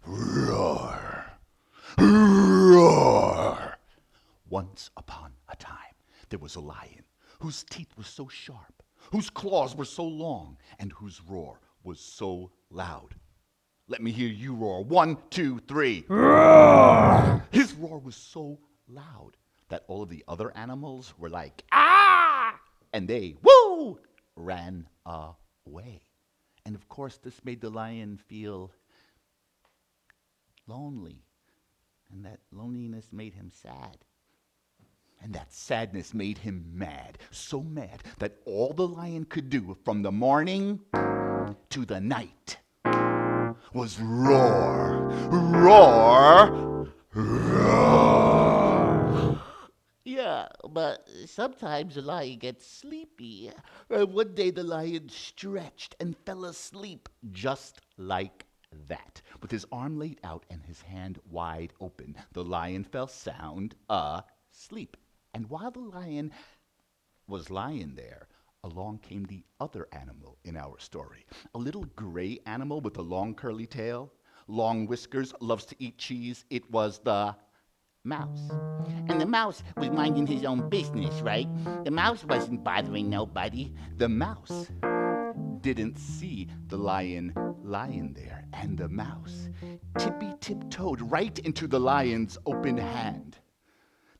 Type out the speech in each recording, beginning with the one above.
Roar! Roar! Once upon a time, there was a lion whose teeth were so sharp, whose claws were so long, and whose roar was so loud. Let me hear you roar. 1, 2, 3. Roar! His roar was so loud that all of the other animals were like, ah! And they, woo! Ran away. And of course, this made the lion feel lonely. And that loneliness made him sad. And that sadness made him mad. So mad that all the lion could do from the morning to the night was roar, roar, roar. Yeah, but sometimes the lion gets sleepy. One day the lion stretched and fell asleep just like that. With his arm laid out and his hand wide open, the lion fell sound asleep. And while the lion was lying there, along came the other animal in our story. A little gray animal with a long curly tail, long whiskers, loves to eat cheese. It was the mouse. And the mouse was minding his own business, right? The mouse wasn't bothering nobody. The mouse didn't see the lion lying there. And the mouse tippy-tiptoed right into the lion's open hand.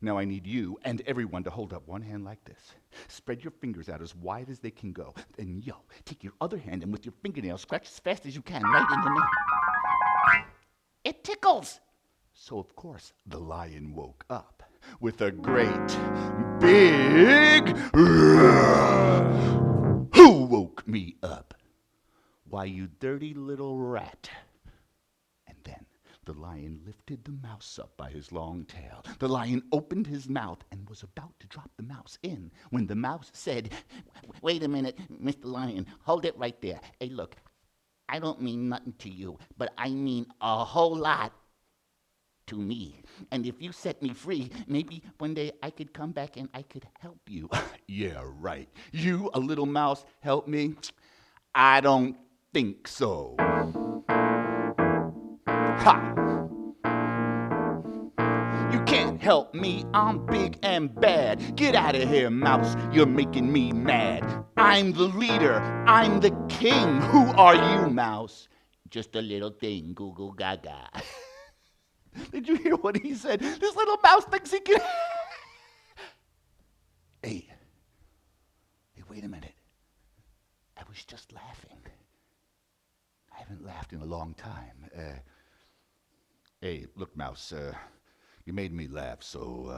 Now I need you and everyone to hold up one hand like this. Spread your fingers out as wide as they can go. Then, take your other hand and with your fingernails scratch as fast as you can right in the middle. It tickles! So, of course, the lion woke up with a great, big roar. Who woke me up? Why, you dirty little rat. And then the lion lifted the mouse up by his long tail. The lion opened his mouth and was about to drop the mouse in when the mouse said, "Wait a minute, Mr. Lion, hold it right there. Hey, look, I don't mean nothing to you, but I mean a whole lot to me. And if you set me free, maybe one day I could come back and I could help you." Yeah, right. You, a little mouse, help me? I don't think so. Ha! You can't help me, I'm big and bad. Get out of here, mouse, you're making me mad. I'm the leader, I'm the king. Who are you, mouse? Just a little thing, goo goo gaga. Did you hear what he said? This little mouse thinks he can. Hey, wait a minute. I was just laughing. I haven't laughed in a long time. Hey, look, mouse, you made me laugh, so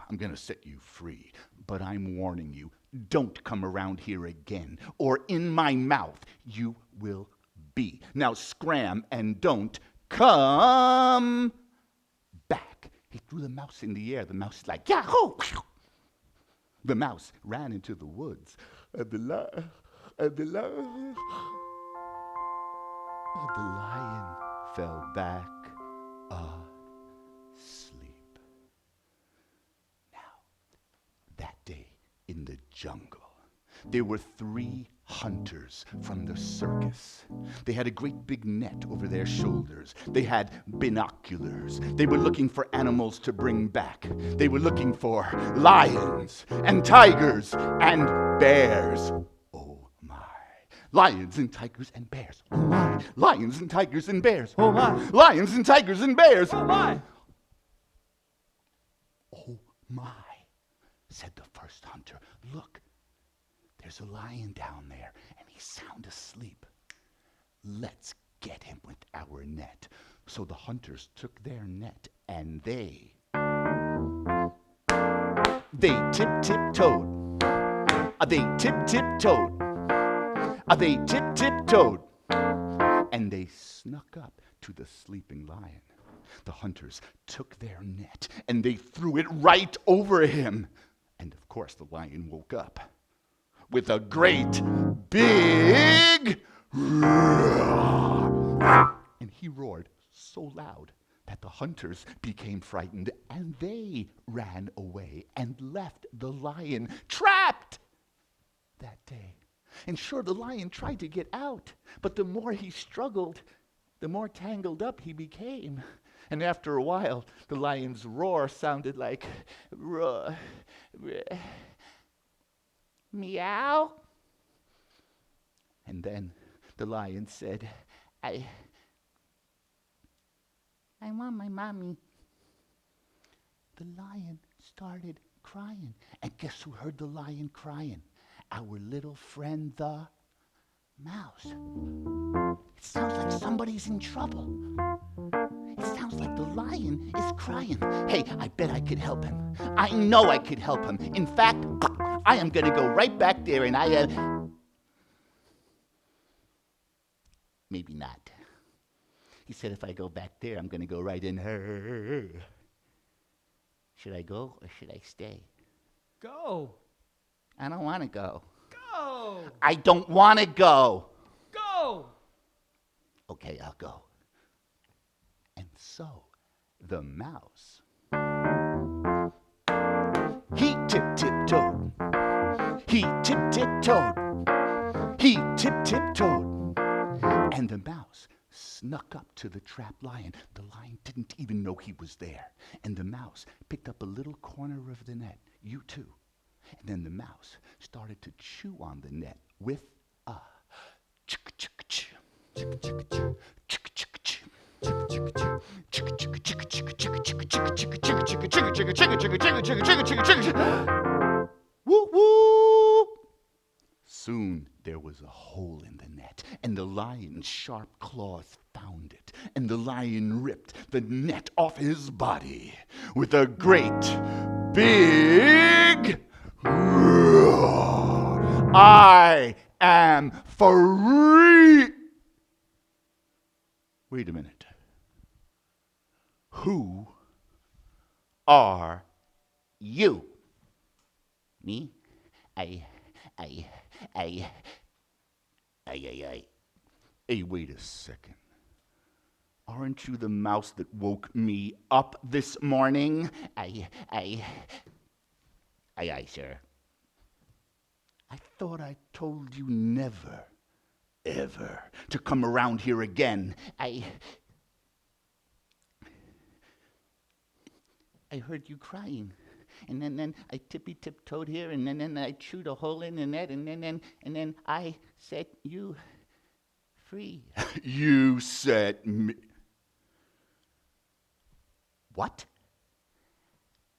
I'm going to set you free. But I'm warning you, don't come around here again, or in my mouth you will be. Now scram and don't come back. He threw the mouse in the air. The mouse is like, yahoo! The mouse ran into the woods. And the lion fell back asleep. Now, that day in the jungle, there were 3 hunters from the circus. They had a great big net over their shoulders. They had binoculars. They were looking for animals to bring back. They were looking for lions and tigers and bears. Oh my. Lions and tigers and bears. Oh my. Lions and tigers and bears. Oh my. Lions and tigers and bears. Oh my. Oh my, said the first hunter. Look, there's a lion down there, and he's sound asleep. Let's get him with our net. So the hunters took their net, and they tip-tip-toed. They tip-tip-toed. They tip-tip-toed. And they snuck up to the sleeping lion. The hunters took their net, and they threw it right over him. And of course, the lion woke up with a great big roar. And he roared so loud that the hunters became frightened, and they ran away and left the lion trapped that day. And sure, the lion tried to get out, but the more he struggled, the more tangled up he became. And after a while, the lion's roar sounded like roar, meow. And then the lion said, I want my mommy. The lion started crying. And guess who heard the lion crying? Our little friend, the mouse. It sounds like somebody's in trouble. It sounds like the lion is crying. Hey, I bet I could help him. I know I could help him. In fact, I am going to go right back there and maybe not. He said if I go back there, I'm going to go right in her. Should I go or should I stay? Go. I don't want to go. Go. I don't want to go. Go. Okay, I'll go. And so, the mouse, he tip-tip-toed. He tip-tip-toed. He tip-tip-toed. And the mouse snuck up to the trapped lion. The lion didn't even know he was there. And the mouse picked up a little corner of the net. You too. And then the mouse started to chew on the net with a chick-chick-chick. Woo woo! Soon there was a hole in the net, and the lion's sharp claws found it, and the lion ripped the net off his body with a great big roar. I am free. Wait a minute. Who are you? Me? I. Hey, wait a second. Aren't you the mouse that woke me up this morning? Aye, sir. I thought I told you never, ever to come around here again. I heard you crying. And then I tippy-tiptoed here, and then I chewed a hole in the net, and then I set you free. You set me. What?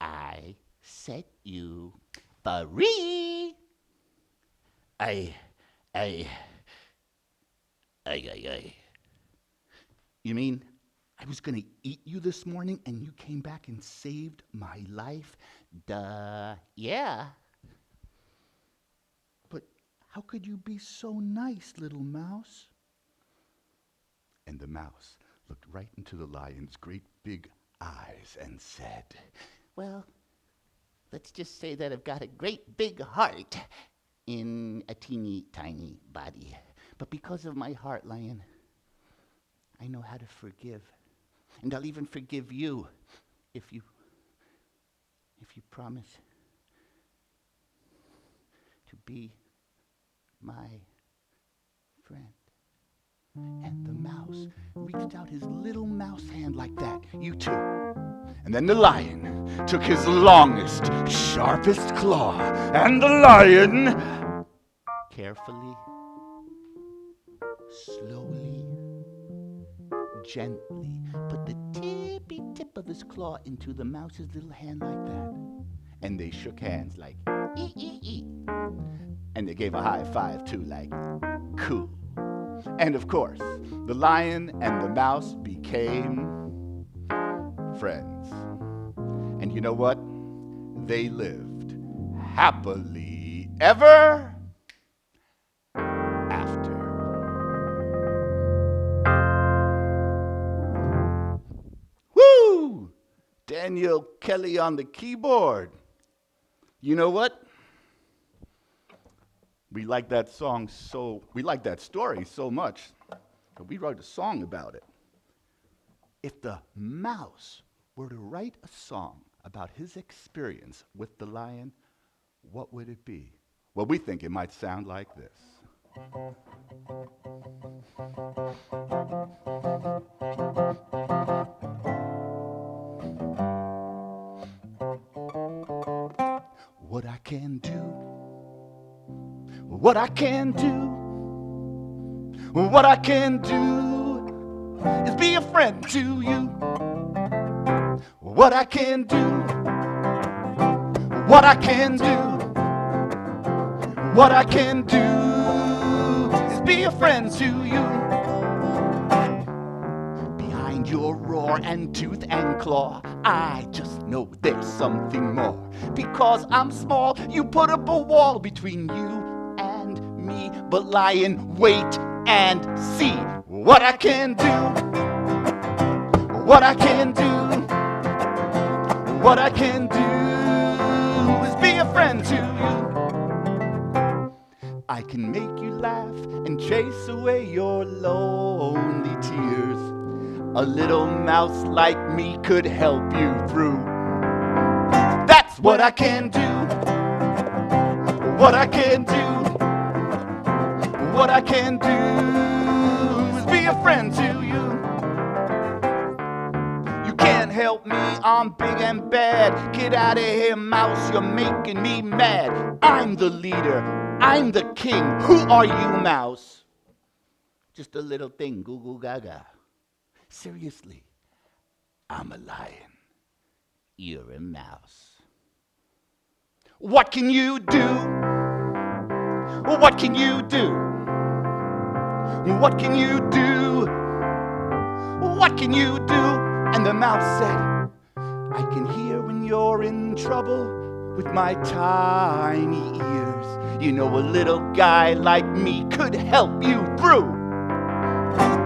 I set you free. I. You mean I was going to eat you this morning and you came back and saved my life? Duh, yeah. But how could you be so nice, little mouse? And the mouse looked right into the lion's great big eyes and said, well, let's just say that I've got a great big heart in a teeny tiny body. But because of my heart, lion, I know how to forgive. And I'll even forgive you if you promise to be my friend. And the mouse reached out his little mouse hand like that. You too. And then the lion took his longest, sharpest claw, and the lion carefully, slowly, gently put the tippy tip of his claw into the mouse's little hand like that. And they shook hands like, ee. And they gave a high five too, like, cool. And of course, the lion and the mouse became friends. And you know what? They lived happily ever after. Woo! Daniel Kelly on the keyboard. You know what? We like that story so much that we wrote a song about it. If the mouse were to write a song about his experience with the lion, what would it be? Well, we think it might sound like this. What I can do, what I can do is be a friend to you. What I can do, what I can do, what I can do is be a friend to you. Behind your roar and tooth and claw, I just know there's something more. Because I'm small, you put up a wall between you and me. But lie in wait and see what I can do, what I can do, what I can do is be a friend to you. I can make you laugh and chase away your lonely tears. A little mouse like me could help you through. That's what I can do, what I can do, what I can do is be a friend to you. You can't help me, I'm big and bad. Get out of here, mouse, you're making me mad. I'm the leader, I'm the king. Who are you, mouse? Just a little thing, goo goo gaga. Seriously, I'm a lion. You're a mouse. What can you do? What can you do? What can you do? What can you do? And the mouse said, I can hear when you're in trouble with my tiny ears. You know, a little guy like me could help you through.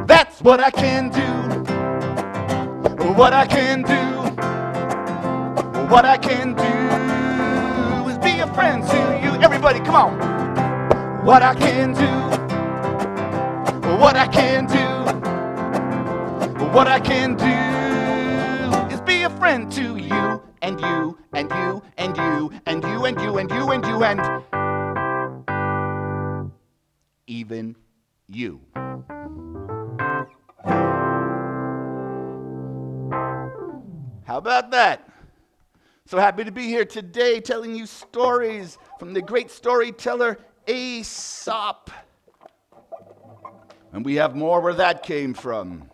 That's what I can do. What I can do. What I can do is be a friend to you. Everybody, come on. What I can do. What I can do. What I can do is be a friend to you and you and you and you and you and you and you and you and even you. How about that? So happy to be here today telling you stories from the great storyteller Aesop. And we have more where that came from.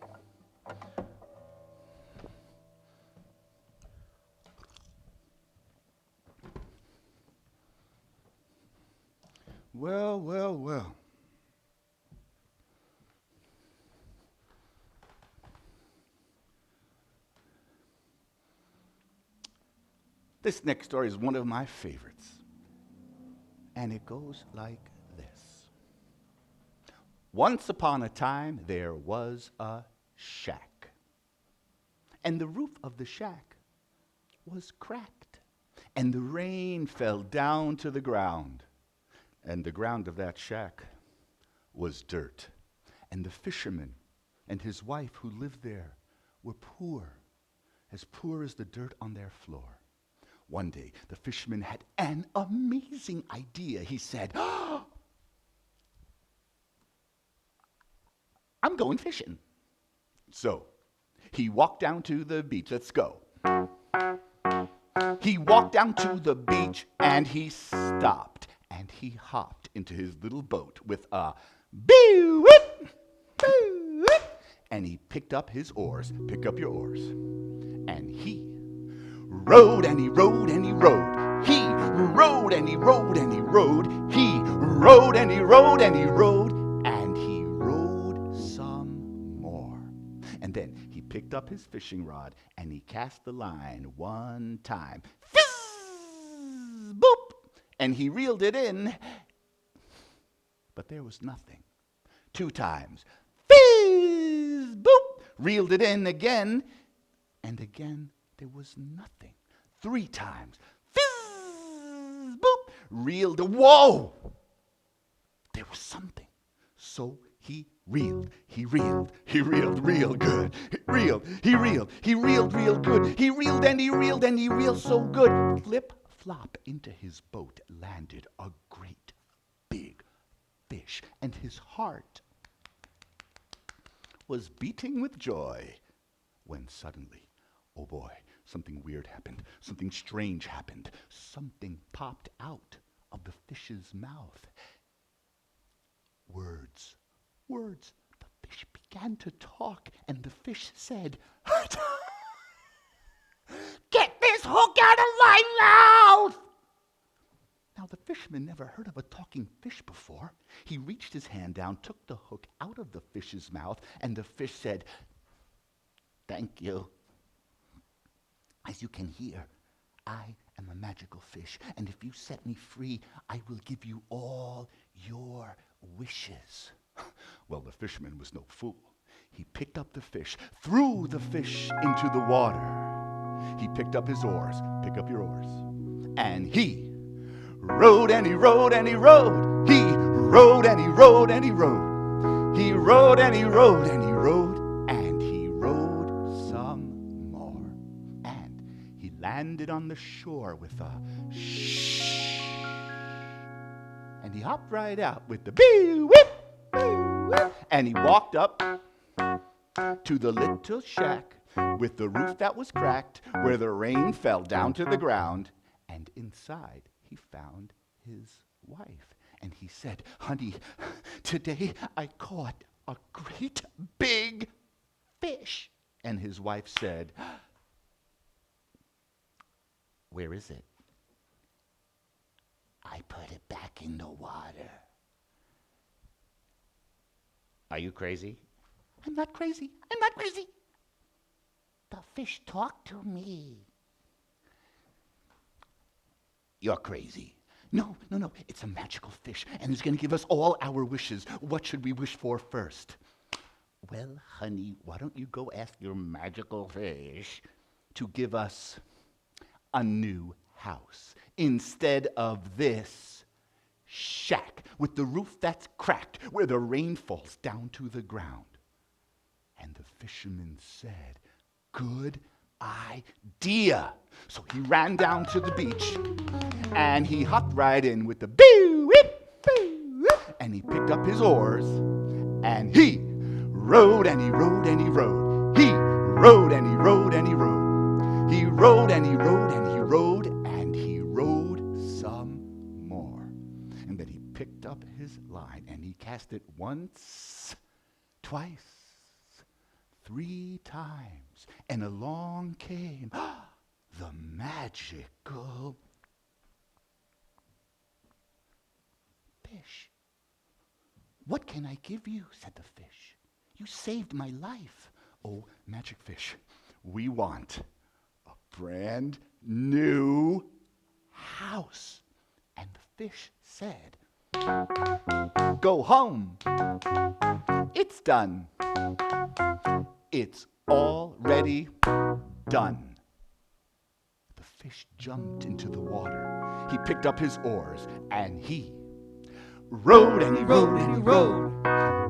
Well, well, well. This next story is one of my favorites. And it goes like this. Once upon a time, there was a shack. And the roof of the shack was cracked. And the rain fell down to the ground. And the ground of that shack was dirt. And the fisherman and his wife who lived there were poor as the dirt on their floor. One day, the fisherman had an amazing idea. He said, oh, I'm going fishing. So, he walked down to the beach. Let's go. He walked down to the beach and he stopped. And he hopped into his little boat with a bee-whip, bee-whip. And he picked up his oars. Pick up your oars. And he rode and he rode and he rode. He rode and he rode and he rode. He rode and he rode and he rode. And he rode some more. And then he picked up his fishing rod and he cast the line one time. Fizz! Boop! And he reeled it in. But there was nothing. Two times. Fizz! Boop! Reeled it in again. And again there was nothing. Three times. Fizz! Boop! Reeled. Whoa! There was something. So he reeled. He reeled. He reeled real good. He reeled. He reeled. He reeled real good. He reeled and he reeled and he reeled so good. Flip, flop, into his boat landed a great big fish. And his heart was beating with joy when suddenly, oh boy, something weird happened. Something strange happened. Something popped out of the fish's mouth. Words, words. The fish began to talk, and the fish said, "Get this hook out of my mouth!" Now, the fisherman never heard of a talking fish before. He reached his hand down, took the hook out of the fish's mouth, and the fish said, "Thank you. As you can hear, I am a magical fish, and if you set me free, I will give you all your wishes." Well, the fisherman was no fool. He picked up the fish, threw the fish into the water. He picked up his oars, pick up your oars, and he rowed and he rowed and he rowed. He rowed and he rowed and he rowed. He rowed and he rowed and he rowed and he rowed some more. And he landed on the shore with a shh. And he hopped right out with the bee whip, bee whip. And he walked up to the little shack with the roof that was cracked, where the rain fell down to the ground. And inside he found his wife. And he said, "Honey, today I caught a great big fish." And his wife said, "Where is it?" "I put it back in the water." "Are you crazy?" "I'm not crazy. I'm not crazy. The fish talked to me." "You're crazy." No, it's a magical fish, and it's going to give us all our wishes. What should we wish for first?" "Well, honey, why don't you go ask your magical fish to give us a new house instead of this shack with the roof that's cracked, where the rain falls down to the ground?" And the fisherman said, "Good idea." So he ran down to the beach, and he hopped right in with the bee whip, bee whip, and he picked up his oars, and he rowed and he rowed and he rowed. He rowed and he rowed and he rowed. He rowed and he rowed and he rowed and he rowed some more. And then he picked up his line and he cast it once, twice, 3 times, and along came the magical fish. "What can I give you?" said the fish. "You saved my life." "Oh, magic fish, we want a brand new house." And the fish said, "Go home. It's done. It's already done." The fish jumped into the water. He picked up his oars, and he rowed and he rowed and he rowed.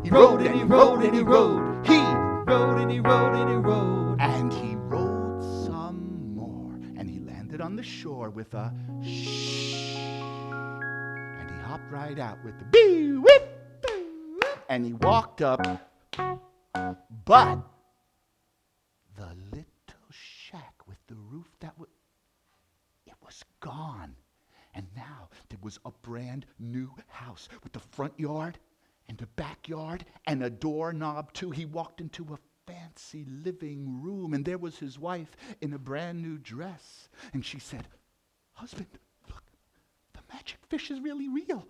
He rowed and he rowed and he rowed. He Rode and he rode and he rode. and he rowed some more. And he landed on the shore with a shh. And he hopped right out with the bee whip, bee whip. And he walked up. But the little shack with the roof it was gone. And now there was a brand new house with a front yard and a backyard and a doorknob too. He walked into a fancy living room, and there was his wife in a brand new dress. And she said, "Husband, look, the magic fish is really real.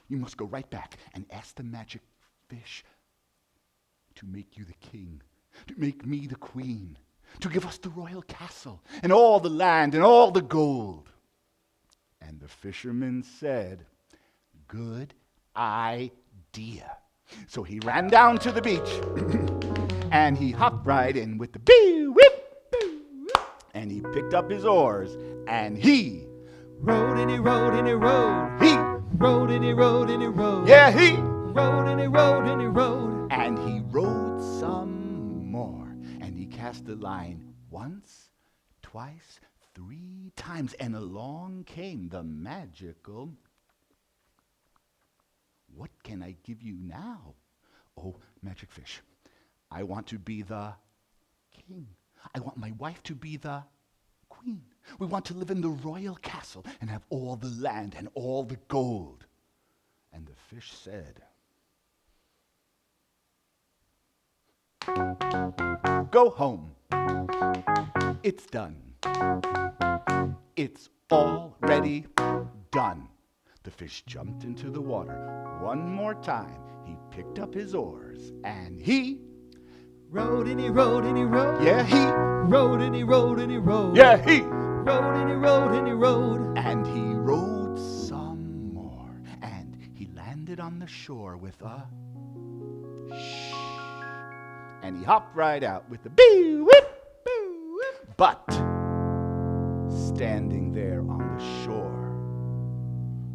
You must go right back and ask the magic fish to make you the king, to make me the queen, to give us the royal castle and all the land and all the gold." And the fisherman said, "Good idea." So he ran down to the beach, and he hopped right in with the bee whip, bee whip, and he picked up his oars, and he Rode and he rode and he rode. he Rode and he rode and he rode. yeah he Rode and he rode and he rode. and he rowed some more, and he cast the line once, twice, 3 times, and along came the magical. "What can I give you now?" "Oh, magic fish, I want to be the king. I want my wife to be the queen. We want to live in the royal castle and have all the land and all the gold." And the fish said, Go home. It's done. It's already done. The fish jumped into the water one more time. He picked up his oars and he Rode and he rode and he rode. yeah, he Rode and he rode and he rode. yeah, he Rode and he rode and he rode. and he rode some more, and he landed on the shore with a shh, and he hopped right out with the bee whip, bee whip. But standing there on the shore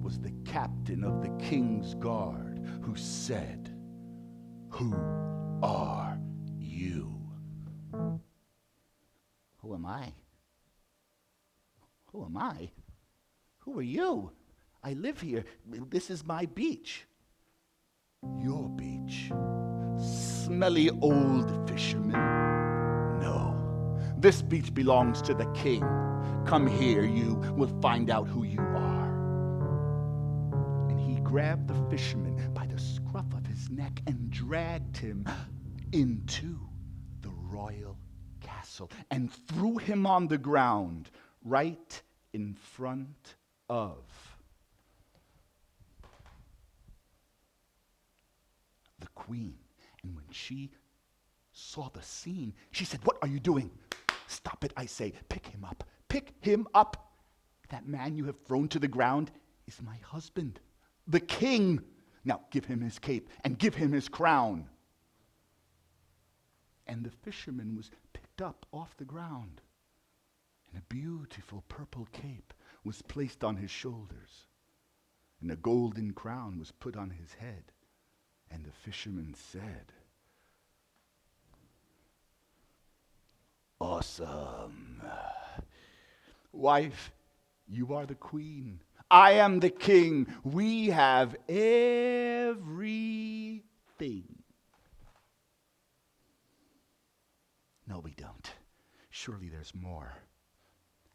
was the captain of the king's guard, who said, "Who are you?" Who am I? Who am I? Who are you? I live here. This is my beach. Your beach. Smelly old fisherman. No. This beach belongs to the king. Come here, you will find out who you are. And he grabbed the fisherman by the scruff of his neck and dragged him into the royal castle and threw him on the ground right in front of the queen. And when she saw the scene, she said, "What are you doing? Stop it, I say. Pick him up. Pick him up. That man you have thrown to the ground is my husband, the king. Now give him his cape and give him his crown." And the fisherman was picked up off the ground, and a beautiful purple cape was placed on his shoulders, and a golden crown was put on his head. And the fisherman said, "Awesome. Wife, you are the queen. I am the king. We have everything." "No, we don't. Surely there's more."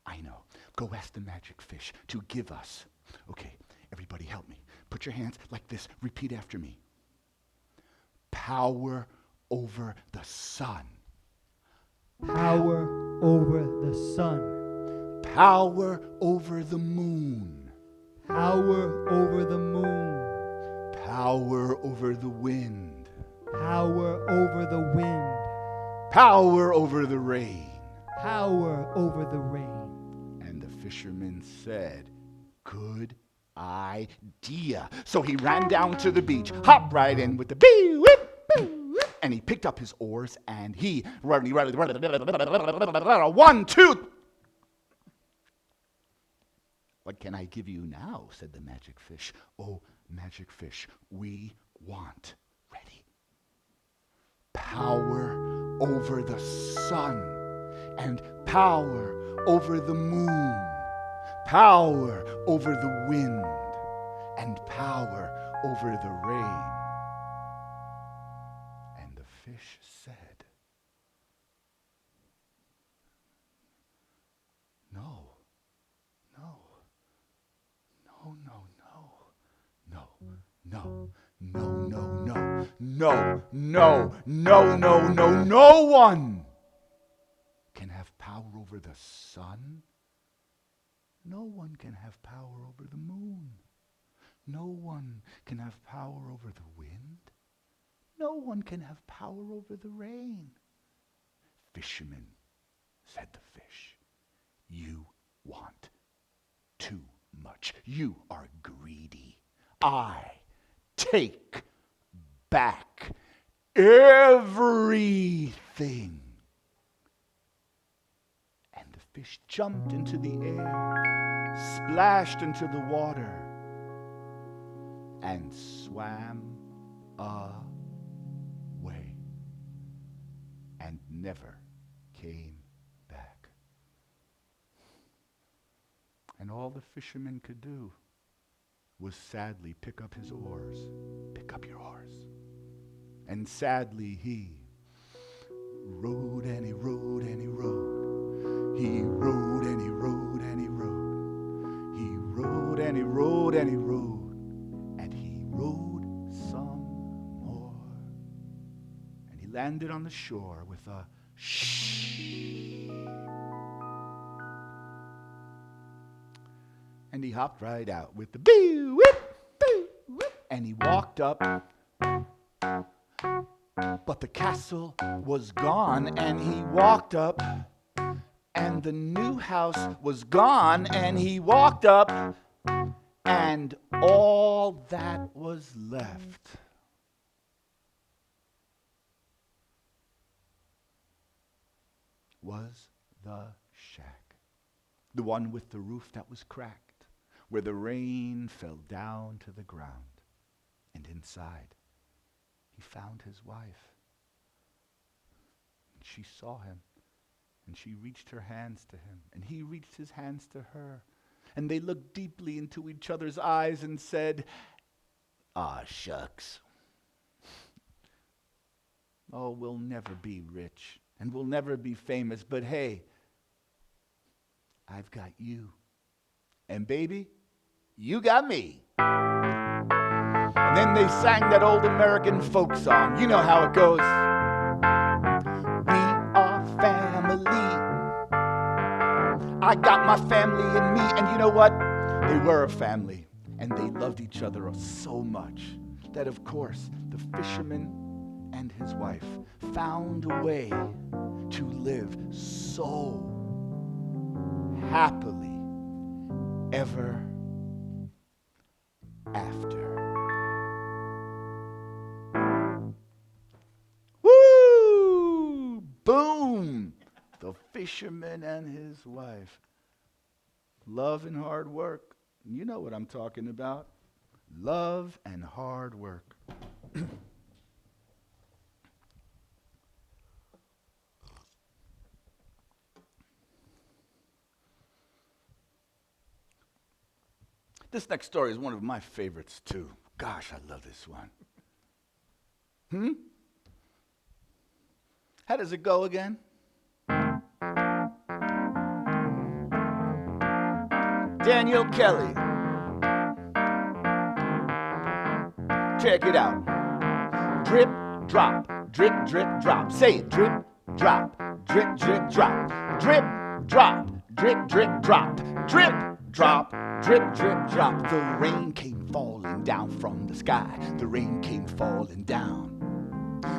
"I know. Go ask the magic fish to give us." "Okay, everybody help me. Put your hands like this. Repeat after me. Power over the sun. Power over the sun. Power over the moon. Power over the moon. Power over the wind. Power over the wind. Power over the rain. Power over the rain. And the fisherman said, "Good idea." So he ran down to the beach, hopped right in with the bee whip, and he picked up his oars and he 1, 2. "What can I give you now?" said the magic fish. "Oh, magic fish, we want," ready, "power over the sun, and power over the moon, power over the wind, and power over the rain." And the fish said, "No, no, no, no, no, no, no, no, no, no, no, no, no, no, no one can have power over the sun. No one can have power over the moon. No one can have power over the wind. No one can have power over the rain." "Fisherman," said the fish, "you want too much. You are greedy. I take back everything." And the fish jumped into the air, splashed into the water, and swam away, and never came back. And all the fisherman could do was sadly pick up his oars. Pick up your oars. And sadly he rowed and he rowed and he rowed. He rowed and he rowed and he rowed. He rowed and he rowed and he rowed. And he rowed some more. And he landed on the shore with a shh. And he hopped right out with the boo, whip, boo, whip. And he walked up, but the castle was gone. And he walked up, and the new house was gone. And he walked up, and all that was left was the shack. The one with the roof that was cracked, where the rain fell down to the ground. And inside, he found his wife. And she saw him, and she reached her hands to him, and he reached his hands to her. And they looked deeply into each other's eyes and said, "Ah, shucks. Oh, we'll never be rich, and we'll never be famous, but hey, I've got you. And baby, you got me." And then they sang that old American folk song. You know how it goes. We are family. I got my family in me. And you know what? They were a family. And they loved each other so much that, of course, the fisherman and his wife found a way to live so happily ever after. Woo! Boom! The fisherman and his wife. Love and hard work. You know what I'm talking about. Love and hard work. This next story is one of my favorites, too. Gosh, I love this one. How does it go again? Daniel Kelly. Check it out. Drip, drop, drip, drip, drop. Say it. Drip, drop, drip, drip, drop. Drip, drop, drip, drip, drop. Drip, drop, drip, drip, drop. The rain came falling down from the sky. The rain came falling down.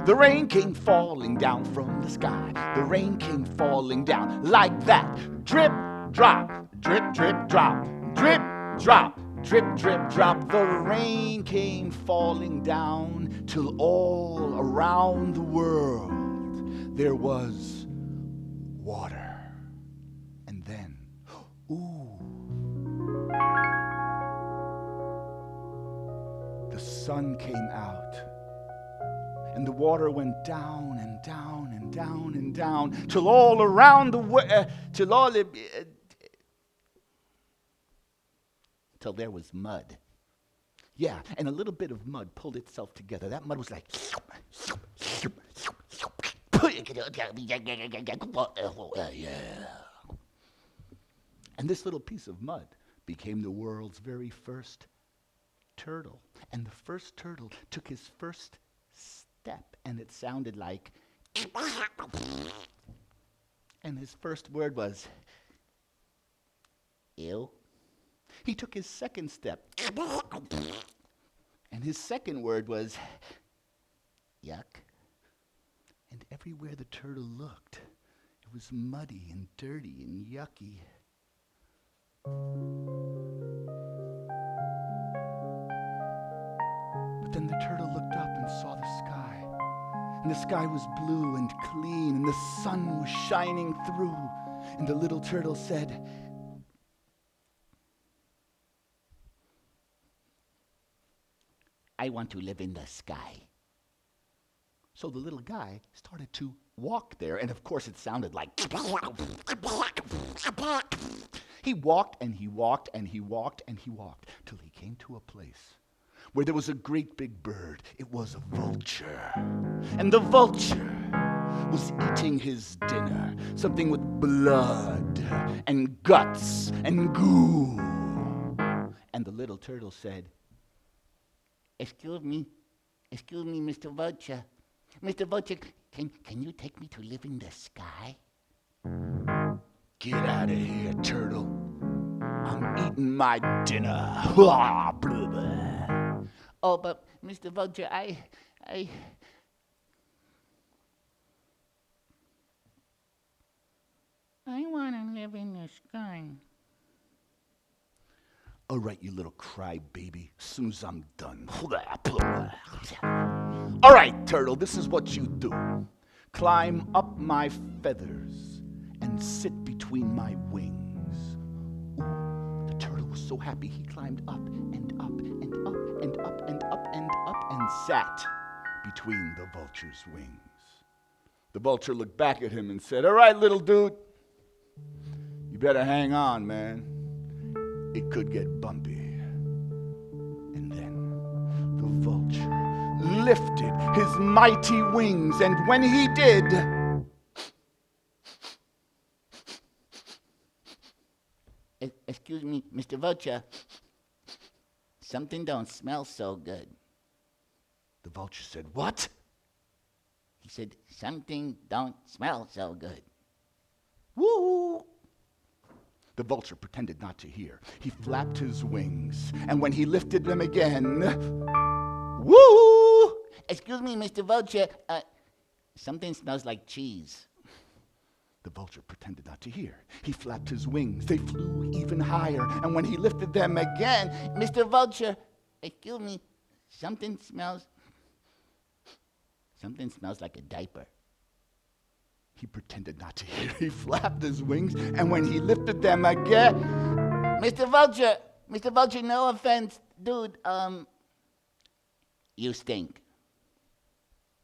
The rain came falling down from the sky. The rain came falling down like that. Drip, drop, drip, drip, drop. Drip, drop, drip, drip, drop. The rain came falling down till all around the world there was water. And then, the sun came out. And the water went down and down and down and down till all around the world, till there was mud. Yeah, and a little bit of mud pulled itself together. That mud was like, yeah. And this little piece of mud became the world's very first turtle. And the first turtle took his first step, and it sounded like, and his first word was, ew. He took his second step, and his second word was, yuck. And everywhere the turtle looked, it was muddy and dirty and yucky. But then the turtle looked up and saw the sky. And the sky was blue and clean, and the sun was shining through. And the little turtle said, I want to live in the sky. So the little guy started to walk there, and of course it sounded like, he walked and he walked and he walked and he walked till he came to a place where there was a great big bird. It was a vulture. And the vulture was eating his dinner, something with blood and guts and goo. And the little turtle said, Excuse me, Mr. Vulture. Mr. Vulture, Can you take me to live in the sky? Get out of here, turtle. I'm eating my dinner. Oh, but Mr. Vulture, I want to live in the sky. All right, you little crybaby. As soon as I'm done. All right, turtle, this is what you do. Climb up my feathers and sit between my wings. Ooh, the turtle was so happy he climbed up and up and up and up and up and up and sat between the vulture's wings. The vulture looked back at him and said, all right, little dude, you better hang on, man. It could get bumpy. And then the vulture lifted his mighty wings, and when he did, excuse me, Mr. Vulture, something don't smell so good. The vulture said, what? He said, something don't smell so good. Woo! The vulture pretended not to hear. He flapped his wings, and when he lifted them again, woo! Excuse me, Mr. Vulture, something smells like cheese. The vulture pretended not to hear. He flapped his wings. They flew even higher, and when he lifted them again, Mr. Vulture, excuse me, something smells like a diaper. He pretended not to hear. He flapped his wings, and when he lifted them again, Mr. Vulture, no offense, dude, you stink.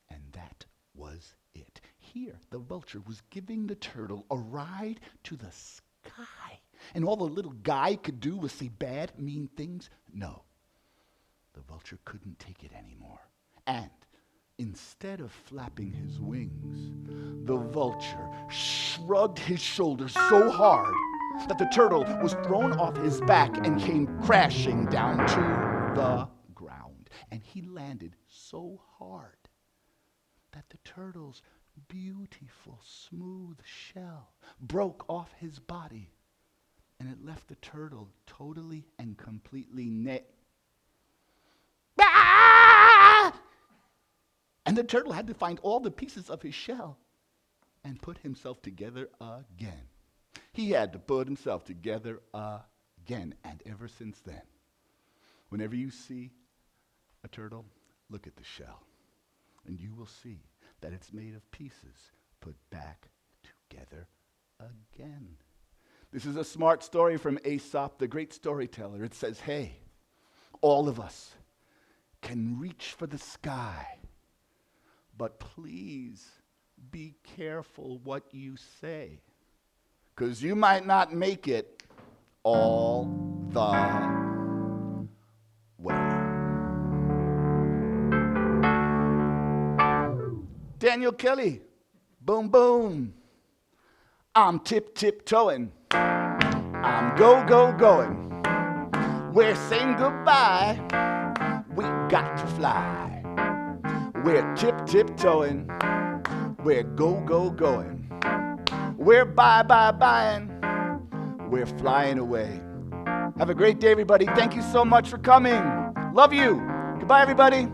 And that was it. Here, the vulture was giving the turtle a ride to the sky. And all the little guy could do was say bad, mean things? No. The vulture couldn't take it anymore. And instead of flapping his wings, the vulture shrugged his shoulders so hard that the turtle was thrown off his back and came crashing down to the ground. And he landed so hard that the turtle's beautiful, smooth shell broke off his body, and it left the turtle totally and completely naked. And the turtle had to find all the pieces of his shell and put himself together again. He had to put himself together again. And ever since then, whenever you see a turtle, look at the shell. And you will see that it's made of pieces put back together again. This is a smart story from Aesop, the great storyteller. It says, hey, all of us can reach for the sky, but please be careful what you say, because you might not make it all the way. Daniel Kelly, boom, boom. I'm tip-tip-toeing. I'm go-go-going. We're saying goodbye. We got to fly. We're tip-tip-toeing. We're go-go-going. We're bye-bye-buying. We're flying away. Have a great day, everybody. Thank you so much for coming. Love you. Goodbye, everybody.